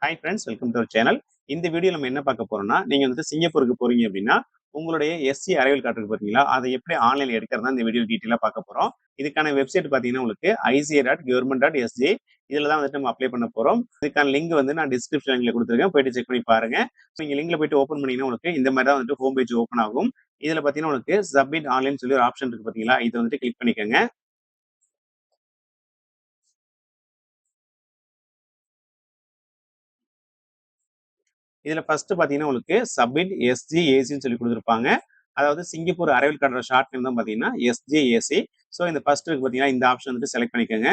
Hi friends, welcome to our channel. இந்த video நம்ம என்ன பார்க்க போறோம்னா, நீங்க வந்துட்டு சிங்கப்பூருக்கு போறீங்க அப்படின்னா, உங்களுடைய எஸ்சி அரைவல் கார்டு இருக்கு பார்த்தீங்களா, அதை எப்படி ஆன்லைன்ல எடுக்கிறதா இந்த வீடியோ டீட்டெயிலா பார்க்க போறோம். இதுக்கான வெப்சைட் பார்த்தீங்கன்னா, உங்களுக்கு ica.government.sg இதுல தான் வந்துட்டு நம்ம அப்ளை பண்ண போறோம். இதுக்கான லிங்க் வந்து நான் டிஸ்கிரிப்ஷன் லிங்க்ல கொடுத்துருக்கேன். போயிட்டு செக் பண்ணி பாருங்க. நீங்க லிங்க்ல போயிட்டு ஓப்பன் பண்ணீங்கன்னா, உங்களுக்கு இந்த மாதிரி தான் வந்துட்டு ஹோம் பேஜ் ஓப்பன் ஆகும். இதுல பார்த்தீங்கன்னா, உங்களுக்கு சப்மிட் ஆன்லைன் சொல்லி ஒரு ஆப்ஷன் இருக்கு பார்த்தீங்களா, இதை வந்துட்டு கிளிக் பண்ணிக்கோங்க. இதுல ஃபர்ஸ்ட் பாத்தீங்கன்னா உங்களுக்கு சப்மிட் எஸ்ஜிஏசின்னு சொல்லி கொடுத்துருப்பாங்க. அதாவது சிங்கப்பூர் அரைவல் கார்டோட ஷார்ட் நேம் தான் பாத்தீங்கன்னா எஸ்ஜிஏசி. ஸோ இந்த ஃபர்ஸ்ட் இருக்கு பாத்தீங்கன்னா இந்த ஆப்ஷன் வந்துட்டு செலக்ட் பண்ணிக்கோங்க.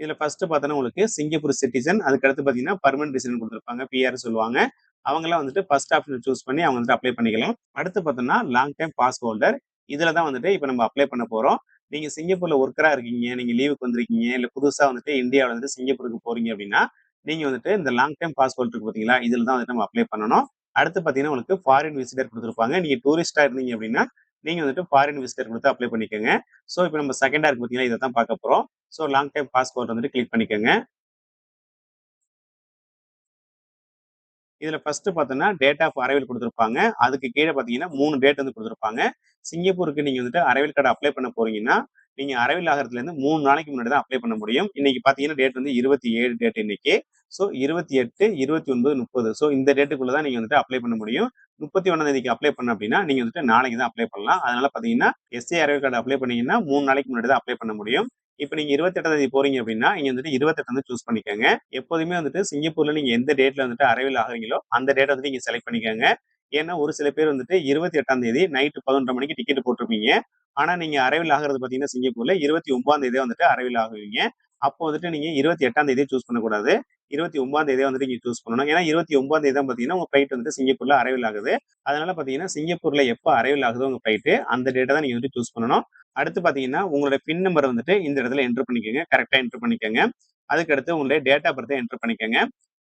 இதுல ஃபர்ஸ்ட் பார்த்தோன்னா உங்களுக்கு சிங்கப்பூர் சிட்டிசன், அதுக்கு அடுத்து பாத்தீங்கன்னா பர்மனன்ட் ரெசிடென்ட் கொடுத்துருப்பாங்க, பிஆர் சொல்லுவாங்க. அவங்களாம் வந்துட்டு ஃபர்ஸ்ட் ஆப்ஷன் சூஸ் பண்ணி அவங்க வந்துட்டு அப்ளை பண்ணிக்கலாம். அடுத்து பார்த்தோம்னா லாங் டைம் பாஸ் ஹோல்டர். இதுல தான் வந்துட்டு இப்போ நம்ம அப்ளை பண்ண போறோம். நீங்க சிங்கப்பூர்ல ஒர்க்கரா இருக்கீங்க, நீங்க லீவுக்கு வந்திருக்கீங்க, இல்ல புதுசா வந்துட்டு இந்தியாவில இருந்து சிங்கப்பூருக்கு போறீங்க அப்படின்னா, நீங்க வந்துட்டு இந்த லாங் டைம் பாஸ்போர்ட் இருக்கு பாத்தீங்களா, இதுல தான் வந்துட்டு நம்ம அப்ளை பண்ணணும். அடுத்து பாத்தீங்கன்னா உங்களுக்கு ஃபாரின் விசிட்டர் கொடுத்துருப்பாங்க. நீங்க டூரிஸ்டா இருந்தீங்க அப்படின்னா, நீங்க வந்துட்டு ஃபாரின் விசிட்டர் கொடுத்து அப்ளை பண்ணிக்கோங்க. ஸோ இப்போ நம்ம செகண்டா இருக்கு பாத்தீங்கன்னா, இதை தான் பார்க்க போறோம். ஸோ லாங் டைம் பாஸ்போர்ட் வந்துட்டு கிளிக் பண்ணிக்கோங்க. இதுல ஃபர்ஸ்ட் பார்த்தோம்னா டேட் ஆஃப் அரைவல் கொடுத்துருப்பாங்க. அதுக்கு கீழே பார்த்தீங்கன்னா 3 டேட் வந்து கொடுத்துருப்பாங்க. சிங்கப்பூருக்கு நீங்க வந்துட்டு அரைவல் கார்டு அப்ளை பண்ண போறீங்கன்னா, நீங்க அரைவல் ஆகுறதுலேருந்து 3 நாளைக்கு முன்னாடி தான் அப்ளை பண்ண முடியும். இன்னைக்கு பார்த்தீங்கன்னா டேட் வந்து 27 டேட் இன்னைக்கு. ஸோ 28, 29, 30. ஸோ இந்த டேட்டுக்குள்ள தான் நீங்க வந்துட்டு அப்ளை பண்ண முடியும். 31ஆம் தேதிக்கு அப்ளை பண்ண அப்படின்னா, நீங்க வந்துட்டு நாளைக்கு தான் அப்ளை பண்ணலாம். அதனால பார்த்தீங்கன்னா, எஸ்ஏ அரைவல் கார்டு அப்ளை பண்ணீங்கன்னா 3 நாளைக்கு முன்னாடி தான் அப்ளை பண்ண முடியும். இப்ப நீங்க 28ஆம் தேதி போறீங்க அப்படின்னா, இங்க வந்துட்டு 28 வந்து சூஸ் பண்ணிக்கோங்க. எப்போதுமே வந்துட்டு சிங்கப்பூர்ல நீங்க எந்த டேட்ல வந்துட்டு அரைவல் ஆகுறீங்களோ, அந்த டேட்ட வந்து நீங்க செலக்ட் பண்ணிக்கோங்க. ஏன்னா, ஒரு சில பேர் வந்துட்டு 28ஆம் தேதி நைட் 11:30 மணிக்கு டிக்கெட் போட்டிருப்பீங்க. ஆனா, நீங்க அரைவல் ஆகுறது பார்த்தீங்கன்னா, சிங்கப்பூர்ல 29ஆம் தேதியே வந்துட்டு அரைவல் ஆகுவீங்க. அப்போ வந்துட்டு நீங்க 28ஆம் தேதிய சூஸ் பண்ணக்கூடாது. 29ஆம் தேதிய வந்துட்டு நீங்க சூஸ் பண்ணணும். ஏன்னா, 29ஆம் தேதி தான் பார்த்தீங்கன்னா, உங்க ஃப்ளைட் வந்துட்டு சிங்கப்பூர்ல அரைவல் ஆகுது. அதனால பார்த்தீங்கன்னா, சிங்கப்பூர்ல எப்ப அரைவல் ஆகுதோ உங்க ஃப்ளைட், அந்த டேட்ட தான் நீங்க வந்துட்டு சூஸ் பண்ணணும். அடுத்து பார்த்தீங்கன்னா, உங்களோட பின் நம்பர் வந்துட்டு இந்த இடத்துல என்டர் பண்ணிக்கோங்க. கரெக்ட்டா என்டர் பண்ணிக்கோங்க. அதுக்கு அடுத்து உங்களுடைய டேட் ஆஃப் பர்த்த என்டர் பண்ணிக்கோங்க.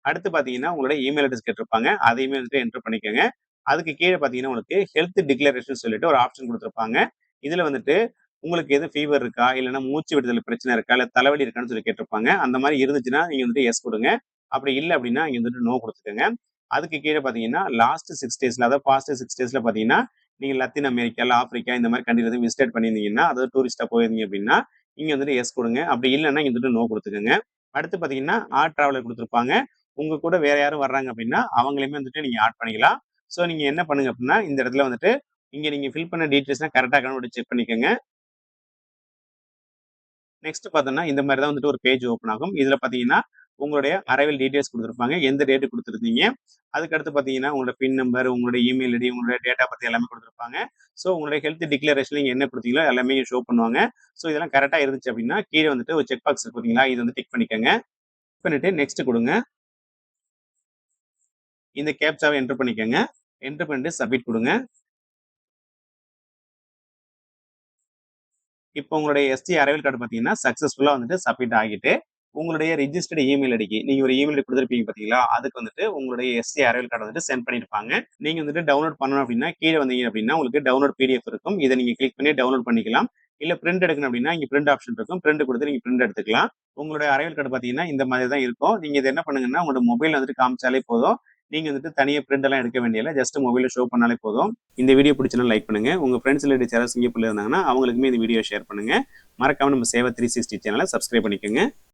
அடுத்து பார்த்தீங்கன்னா, உங்களோட இமெயில் அட்ரஸ் கேட்டிருப்பாங்க. அதையுமே வந்துட்டு என்டர் பண்ணிக்கோங்க. அதுக்கு கீழ பார்த்தீங்கன்னா, உங்களுக்கு ஹெல்த் டிக்ளரேஷன் சொல்லிட்டு ஒரு ஆப்ஷன் குடுத்திருப்பாங்க. இதுல வந்துட்டு உங்களுக்கு எதுவும் ஃபீவர் இருக்கா? இல்லன்னா மூச்சு விடுதல் பிரச்சனை இருக்கா? இல்ல தலைவலி இருக்கான்னு சொல்லி கேட்டிருப்பாங்க. அந்த மாரி இருந்துச்சுன்னா, நீங்க வந்துட்டு எஸ் குடுங்க. அப்படி இல்ல அப்படின்னா, இங்க வந்துட்டு நோ குடுத்துக்கங்க. அதுக்கு கீழ பார்த்தீங்கன்னா, லாஸ்ட் 6 டேஸ்ல அதாவது பாஸ்ட் 6 டேஸ்ல பார்த்தீங்கன்னா, நீங்க லத்தீன் அமெரிக்கா, இல்ல ஆப்பிரிக்கா இந்த மாரி கண்ட்ரில எதுவும் விசிட் பண்ணியிருந்தீங்கன்னா, அதாவது டூரிஸ்ட்டா போயிருந்தீங்க அப்படின்னா, இங்க வந்துட்டு எஸ் குடுங்க. அப்படி இல்லன்னா, இங்க வந்துட்டு நோ குடுத்துக்கங்க. அடுத்து பார்த்தீங்கன்னா, ஆட் டிராவலர் குடுத்திருப்பாங்க. உங்க கூட வேற யாரும் வர்றாங்க அப்படின்னா, அவங்களையுமே வந்துட்டு நீங்க ஆட் பண்ணிக்கலாம். ஸோ நீங்க என்ன பண்ணுங்க அப்படின்னா, இந்த இடத்துல வந்துட்டு இங்க நீங்க ஃபில் பண்ண டீட்டெயில்ஸ்லாம் கரெக்ட்டா இருக்கான்னு செக் பண்ணிக்கங்க. நெக்ஸ்ட் பார்த்தோம்னா, இந்த மாரி தான் வந்துட்டு ஒரு பேஜ் ஓப்பன் ஆகும். இதுல பார்த்தீங்கன்னா, உங்களுடைய அரைவல் டீட்டெயில்ஸ் குடுத்திருப்பாங்க. எந்த டேட் குடுத்திருந்தீங்க. அதுக்கு அடுத்து பார்த்தீங்கன்னா, உங்களோட பின் நம்பர், உங்களுடைய இமெயில் ஐடி, உங்களுடைய டேட் ஆஃப் பர்த் எல்லாமே குடுத்திருப்பாங்க. ஸோ உங்களுடைய ஹெல்த் டிக்ளரேஷன்ல நீங்க என்ன குடுத்தீங்களோ எல்லாமே இங்க ஷோ பண்ணுவாங்க. ஸோ இதெல்லாம் கரெக்ட்டா இருந்துச்சு அப்படின்னா, கீழ வந்துட்டு ஒரு செக் பாக்ஸ் இருக்கு பார்த்தீங்களா? இது வந்து டிக் பண்ணிக்கங்க. டிக் பண்ணிட்டு நெக்ஸ்ட் குடுங்க. இந்த கேப்சாவ என்டர் பண்ணிக்கங்க. என்டர் பண்ணிட்டு சப்மிட் குடுங்க. இப்போ உங்களுடைய எஸ்டி அரைவல் கார்டு பார்த்தீங்கன்னா, சக்சஸ்ஃபுல்லா வந்துட்டு சப்மிட் ஆகிட்டு, உங்களுடைய ரிஜிஸ்டர்ட் இமெயில் ஐடிக்கு நீங்க ஒரு இமெயில் ஐடி குடுத்திருப்பீங்க பார்த்தீங்களா? அதுக்கு வந்துட்டு உங்களுடைய எஸ்டி அரைவல் கார்ட வந்துட்டு சென்ட் பண்ணியிருப்பாங்க. நீங்க வந்துட்டு டவுன்லோட் பண்ணணும் அப்படின்னா, கீழ வந்தீங்க அப்படின்னா, உங்களுக்கு டவுன்லோட் பிடிஎஃப் இருக்கும். இத நீங்க கிளிக் பண்ணி டவுன்லோட் பண்ணிக்கலாம். இல்ல பிரிண்ட் எடுக்கணும் அப்படின்னா, இங்க பிரிண்ட் ஆப்ஷன் இருக்கும். பிரிண்ட் குடுத்து நீங்க பிரிண்ட் எடுத்துக்கலாம். உங்களுடைய அரைவல் கார்டு பார்த்தீங்கன்னா, இந்த மாதிரி தான் இருக்கும். நீங்க இத என்ன பண்ணுங்கன்னா, உங்களோட மொபைல்ல வந்துட்டு காமிச்சாலே போதும். நீங்க வந்துட்டு தனியா பிரிண்ட் எல்லாம் எடுக்க வேண்டியதில்ல. ஜஸ்ட் மொபைல்ல ஷோ பண்ணாலே போதும். இந்த வீடியோ பிடிச்சிருந்தா லைக் பண்ணுங்க. உங்க ஃப்ரெண்ட்ஸ் ரிலேட்டிவ்ஸ் யாராவது சிங்கப்பூர்ல இருந்தாங்கன்னா, அவங்களுக்குமே இந்த வீடியோ ஷேர் பண்ணுங்க. மறக்காம நம்ம சேவா 360 சேனலை சப்ஸ்கிரைப் பண்ணிக்கோங்க.